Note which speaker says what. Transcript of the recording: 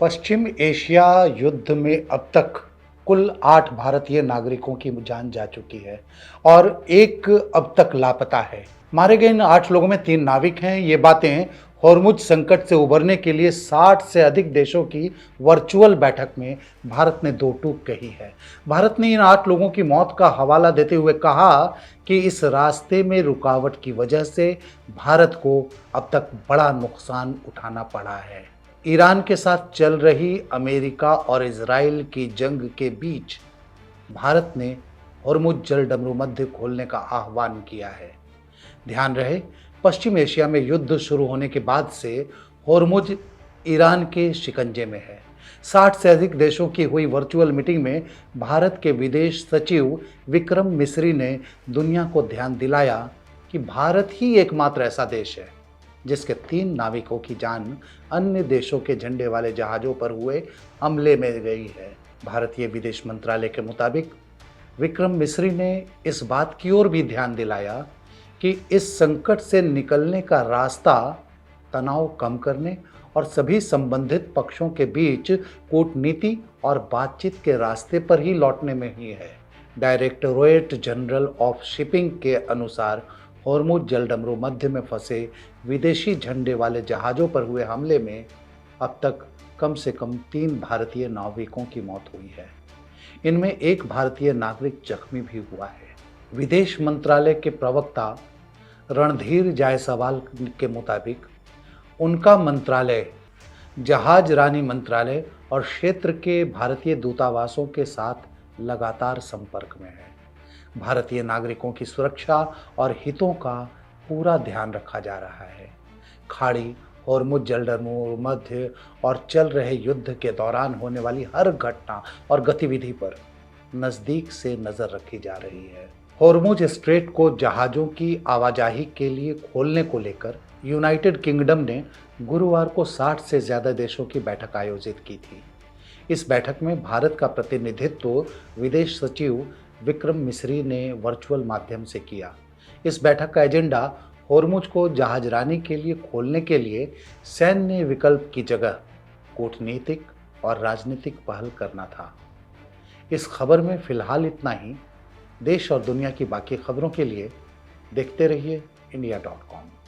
Speaker 1: पश्चिम Asia युद्ध में अब तक कुल 8 भारतीय नागरिकों की जान जा चुकी है और एक अब तक लापता है। मारे गए इन 8 लोगों में 3 नाविक हैं। ये बातें होर्मुज संकट से उबरने के लिए 60 से अधिक देशों की वर्चुअल बैठक में भारत ने दो टूक कही है। भारत ने इन 8 लोगों की मौत का हवाला देते हुए कहा कि इस रास्ते में रुकावट की वजह से भारत को अब तक बड़ा नुकसान उठाना पड़ा है। ईरान के साथ चल रही अमेरिका और इजराइल की जंग के बीच भारत ने होर्मुज जल डमरू मध्य खोलने का आह्वान किया है। ध्यान रहे, पश्चिम एशिया में युद्ध शुरू होने के बाद से होर्मुज ईरान के शिकंजे में है। 60 से अधिक देशों की हुई वर्चुअल मीटिंग में भारत के विदेश सचिव विक्रम मिस्री ने दुनिया को ध्यान दिलाया कि भारत ही एकमात्र ऐसा देश है जिसके 3 नाविकों की जान अन्य देशों के झंडे वाले जहाज़ों पर हुए हमले में गई है। भारतीय विदेश मंत्रालय के मुताबिक विक्रम मिस्री ने इस बात की ओर भी ध्यान दिलाया कि इस संकट से निकलने का रास्ता तनाव कम करने और सभी संबंधित पक्षों के बीच कूटनीति और बातचीत के रास्ते पर ही लौटने में ही है। डायरेक्टोरेट जनरल ऑफ शिपिंग के अनुसार होर्मुज जलडमरू मध्य में फंसे विदेशी झंडे वाले जहाज़ों पर हुए हमले में अब तक कम से कम 3 भारतीय नाविकों की मौत हुई है। इनमें एक भारतीय नागरिक जख्मी भी हुआ है। विदेश मंत्रालय के प्रवक्ता रणधीर जायसवाल के मुताबिक उनका मंत्रालय जहाज रानी मंत्रालय और क्षेत्र के भारतीय दूतावासों के साथ लगातार संपर्क में है। भारतीय नागरिकों की सुरक्षा और हितों का पूरा ध्यान रखा जा रहा है। खाड़ी, होर्मुज जलडमरू मध्य और चल रहे युद्ध के दौरान होने वाली हर घटना और गतिविधि पर नज़दीक से नज़र रखी जा रही है। होर्मुज स्ट्रेट को जहाज़ों की आवाजाही के लिए खोलने को लेकर यूनाइटेड किंगडम ने गुरुवार को 60 से ज़्यादा देशों की बैठक आयोजित की थी। इस बैठक में भारत का प्रतिनिधित्व विदेश सचिव विक्रम मिस्री ने वर्चुअल माध्यम से किया। इस बैठक का एजेंडा होर्मुज को जहाजरानी के लिए खोलने के लिए सैन्य विकल्प की जगह कूटनीतिक और राजनीतिक पहल करना था। इस खबर में फिलहाल इतना ही। देश और दुनिया की बाकी खबरों के लिए देखते रहिए India.com।